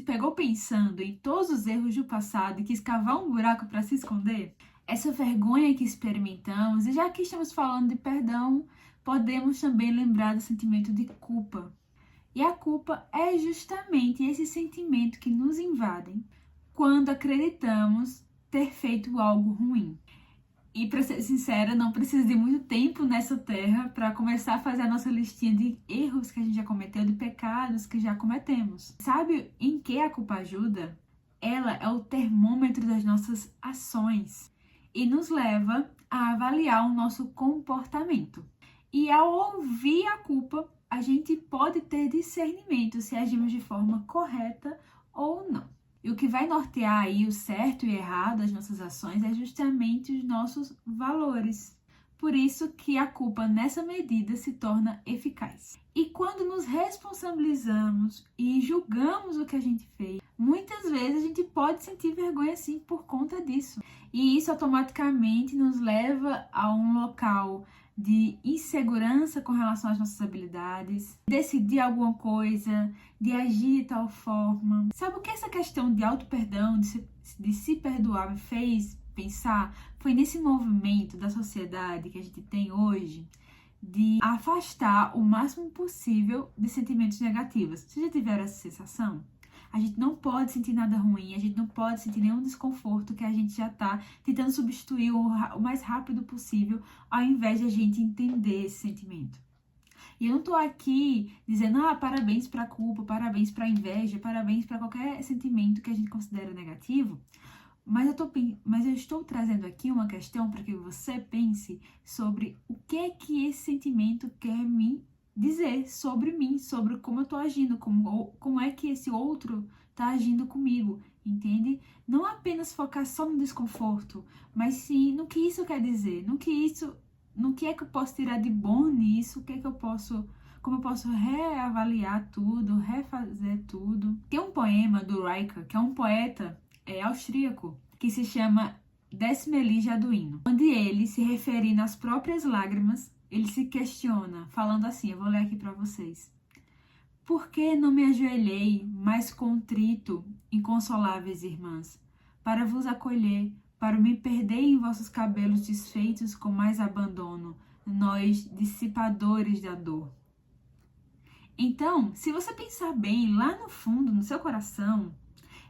se pegou pensando em todos os erros do passado e quis cavar um buraco para se esconder? Essa vergonha que experimentamos, e já que estamos falando de perdão, podemos também lembrar do sentimento de culpa. E a culpa é justamente esse sentimento que nos invade quando acreditamos ter feito algo ruim. E para ser sincera, não precisa de muito tempo nessa terra para começar a fazer a nossa listinha de erros que a gente já cometeu, de pecados que já cometemos. Sabe em que a culpa ajuda? Ela é o termômetro das nossas ações e nos leva a avaliar o nosso comportamento. E ao ouvir a culpa, a gente pode ter discernimento se agimos de forma correta ou não. E o que vai nortear aí o certo e errado das nossas ações é justamente os nossos valores. Por isso que a culpa nessa medida se torna eficaz. E quando nos responsabilizamos e julgamos o que a gente fez, muitas vezes a gente pode sentir vergonha sim por conta disso. E isso automaticamente nos leva a um local de insegurança com relação às nossas habilidades, de decidir alguma coisa, de agir de tal forma. Sabe o que essa questão de auto-perdão, de se perdoar me fez pensar? Foi nesse movimento da sociedade que a gente tem hoje de afastar o máximo possível de sentimentos negativos. Vocês já tiveram essa sensação? A gente não pode sentir nada ruim, a gente não pode sentir nenhum desconforto que a gente já tá tentando substituir o mais rápido possível, ao invés de a gente entender esse sentimento. E eu não tô aqui dizendo, parabéns pra culpa, parabéns pra inveja, parabéns pra qualquer sentimento que a gente considera negativo, mas eu estou trazendo aqui uma questão para que você pense sobre o que é que esse sentimento quer me dizer sobre mim, sobre como eu tô agindo, como é que esse outro tá agindo comigo, entende? Não apenas focar só no desconforto, mas sim no que isso quer dizer, no que é que eu posso tirar de bom nisso, como eu posso reavaliar tudo, refazer tudo. Tem um poema do Rilke, que é um poeta austríaco, que se chama Desmeli Jaduíno, onde ele, se referindo às próprias lágrimas, ele se questiona, falando assim, eu vou ler aqui para vocês. Por que não me ajoelhei mais contrito, inconsoláveis irmãs, para vos acolher, para me perder em vossos cabelos desfeitos com mais abandono, nós dissipadores da dor? Então, se você pensar bem, lá no fundo, no seu coração,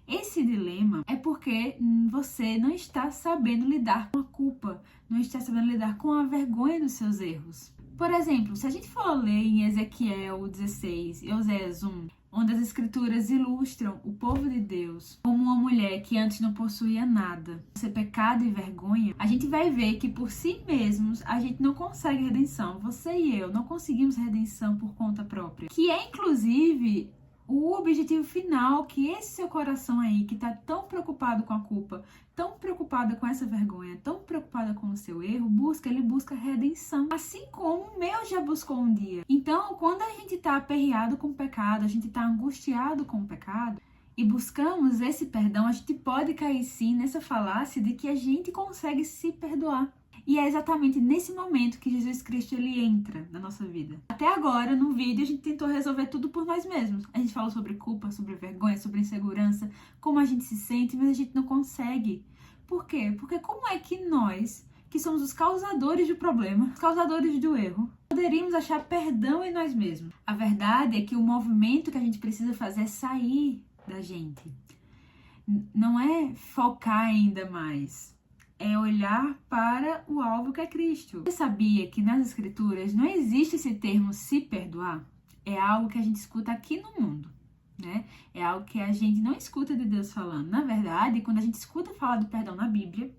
esse dilema é porque você não está sabendo lidar com a culpa, não está sabendo lidar com a vergonha dos seus erros. Por exemplo, se a gente for ler em Ezequiel 16 e Oséias 1, onde as escrituras ilustram o povo de Deus como uma mulher que antes não possuía nada, ser pecado e vergonha, a gente vai ver que por si mesmos a gente não consegue redenção. Você e eu não conseguimos redenção por conta própria, que é inclusive o objetivo final que esse seu coração aí, que tá tão preocupado com a culpa, tão preocupado com essa vergonha, tão preocupado com o seu erro, ele busca redenção. Assim como o meu já buscou um dia. Então, quando a gente tá aperreado com o pecado, a gente tá angustiado com o pecado, e buscamos esse perdão, a gente pode cair sim nessa falácia de que a gente consegue se perdoar. E é exatamente nesse momento que Jesus Cristo ele entra na nossa vida. Até agora, no vídeo, a gente tentou resolver tudo por nós mesmos. A gente falou sobre culpa, sobre vergonha, sobre insegurança, como a gente se sente, mas a gente não consegue. Por quê? Porque como é que nós, que somos os causadores do problema, os causadores do erro, poderíamos achar perdão em nós mesmos? A verdade é que o movimento que a gente precisa fazer é sair da gente. Não é focar ainda mais. É olhar para o alvo que é Cristo. Você sabia que nas Escrituras não existe esse termo se perdoar? É algo que a gente escuta aqui no mundo, né? É algo que a gente não escuta de Deus falando. Na verdade, quando a gente escuta falar do perdão na Bíblia,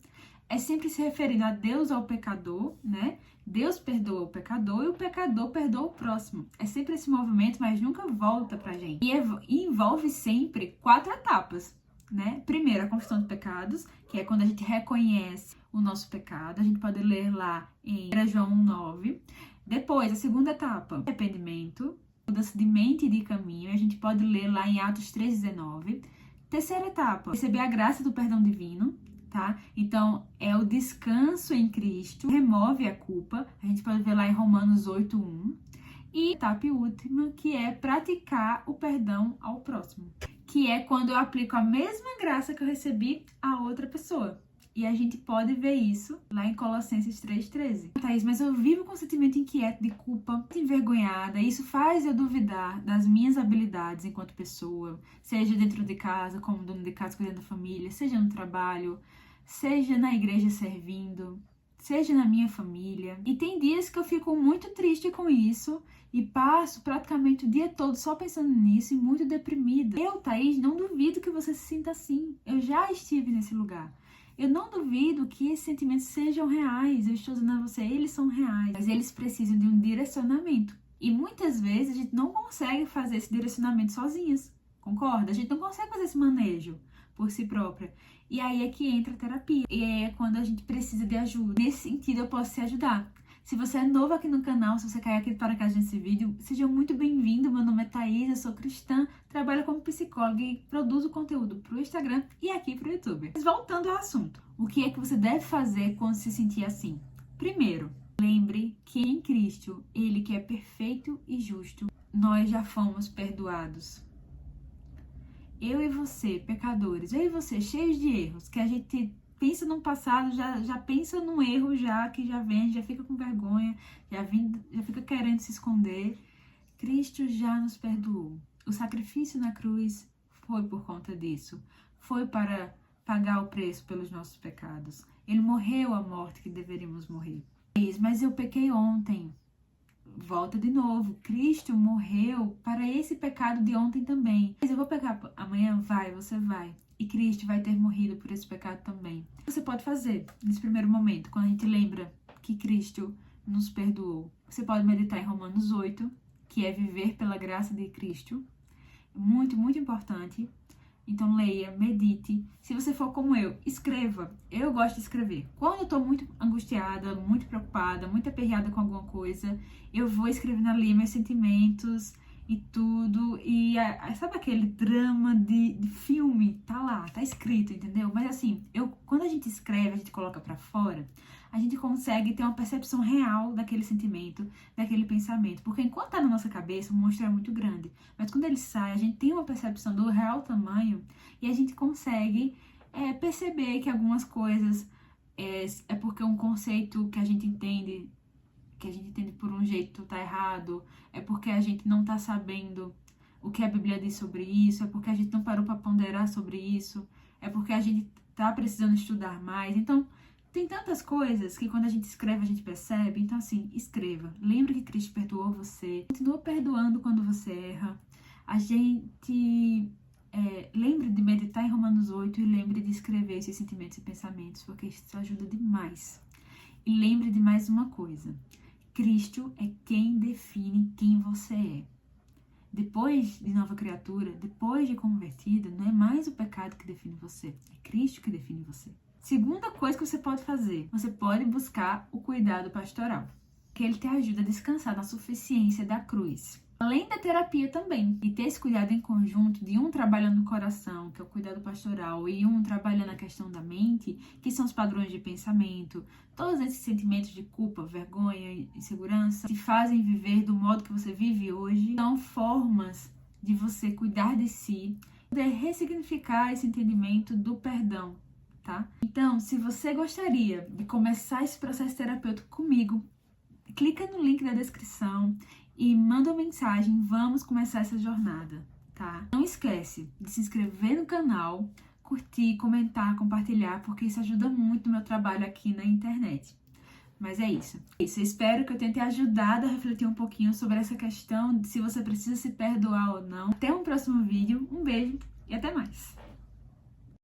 é sempre se referindo a Deus ao pecador, né? Deus perdoa o pecador e o pecador perdoa o próximo. É sempre esse movimento, mas nunca volta pra gente. E envolve sempre 4 etapas. Né? Primeiro, a confissão de pecados, que é quando a gente reconhece o nosso pecado. A gente pode ler lá em 1 João 1,9. Depois, a segunda etapa, arrependimento, mudança de mente e de caminho. A gente pode ler lá em Atos 3,19. Terceira etapa, receber a graça do perdão divino, tá? Então, é o descanso em Cristo, remove a culpa. A gente pode ver lá em Romanos 8,1. E etapa última, que é praticar o perdão ao próximo, que é quando eu aplico a mesma graça que eu recebi a outra pessoa. E a gente pode ver isso lá em Colossenses 3,13. Thaís, mas eu vivo com um sentimento inquieto de culpa, envergonhada. E isso faz eu duvidar das minhas habilidades enquanto pessoa, seja dentro de casa, como dona de casa cuidando da família, seja no trabalho, seja na igreja servindo, seja na minha família. E tem dias que eu fico muito triste com isso e passo praticamente o dia todo só pensando nisso e muito deprimida. Eu, Thaís, não duvido que você se sinta assim. Eu já estive nesse lugar. Eu não duvido que esses sentimentos sejam reais. Eu estou dizendo a você, eles são reais. Mas eles precisam de um direcionamento. E muitas vezes a gente não consegue fazer esse direcionamento sozinhas. Concorda? A gente não consegue fazer esse manejo por si própria. E aí é que entra a terapia. E é quando a gente precisa de ajuda. Nesse sentido, eu posso te ajudar. Se você é novo aqui no canal, se você caiu aqui para cá nesse vídeo, seja muito bem-vindo. Meu nome é Thaís, eu sou cristã, trabalho como psicóloga e produzo conteúdo para o Instagram e aqui para o YouTube. Mas voltando ao assunto, o que é que você deve fazer quando se sentir assim? Primeiro, lembre que em Cristo, Ele que é perfeito e justo, nós já fomos perdoados. Eu e você, pecadores, eu e você, cheios de erros, que a gente pensa no passado, já pensa num erro que já vem, já fica com vergonha, já fica querendo se esconder. Cristo já nos perdoou. O sacrifício na cruz foi por conta disso. Foi para pagar o preço pelos nossos pecados. Ele morreu a morte que deveríamos morrer. Mas eu pequei ontem. Volta de novo. Cristo morreu para esse pecado de ontem também. Mas eu vou pecar amanhã? Vai, você vai. E Cristo vai ter morrido por esse pecado também. O que você pode fazer nesse primeiro momento, quando a gente lembra que Cristo nos perdoou? Você pode meditar em Romanos 8, que é viver pela graça de Cristo. Muito, muito importante. Então leia, medite. Se você for como eu, escreva. Eu gosto de escrever. Quando eu tô muito angustiada, muito preocupada, muito aperreada com alguma coisa, eu vou escrevendo ali meus sentimentos e tudo. E sabe aquele drama de filme? Tá lá, tá escrito, entendeu? Mas assim, quando a gente escreve, a gente coloca pra fora, a gente consegue ter uma percepção real daquele sentimento, daquele pensamento. Porque enquanto tá na nossa cabeça, o monstro é muito grande. Mas quando ele sai, a gente tem uma percepção do real tamanho e a gente consegue perceber que algumas coisas é porque um conceito que a gente entende por um jeito tá errado, é porque a gente não tá sabendo o que a Bíblia diz sobre isso, é porque a gente não parou para ponderar sobre isso, é porque a gente tá precisando estudar mais. Então, tem tantas coisas que quando a gente escreve, a gente percebe. Então, assim, escreva. Lembre que Cristo perdoou você. Continua perdoando quando você erra. A gente lembre de meditar em Romanos 8 e lembre de escrever esses sentimentos e pensamentos, porque isso ajuda demais. E lembre de mais uma coisa. Cristo é quem define quem você é. Depois de nova criatura, depois de convertida, não é mais o pecado que define você. É Cristo que define você. Segunda coisa que você pode fazer, você pode buscar o cuidado pastoral, que ele te ajuda a descansar na suficiência da cruz. Além da terapia também, e ter esse cuidado em conjunto de um trabalhando no coração, que é o cuidado pastoral, e um trabalhando a questão da mente, que são os padrões de pensamento, todos esses sentimentos de culpa, vergonha, insegurança, te fazem viver do modo que você vive hoje, são formas de você cuidar de si, poder ressignificar esse entendimento do perdão. Tá? Então, se você gostaria de começar esse processo terapêutico comigo, clica no link da descrição e manda uma mensagem, vamos começar essa jornada, tá? Não esquece de se inscrever no canal, curtir, comentar, compartilhar, porque isso ajuda muito no meu trabalho aqui na internet. Mas é isso. Eu espero que eu tenha te ajudado a refletir um pouquinho sobre essa questão de se você precisa se perdoar ou não. Até um próximo vídeo, um beijo e até mais!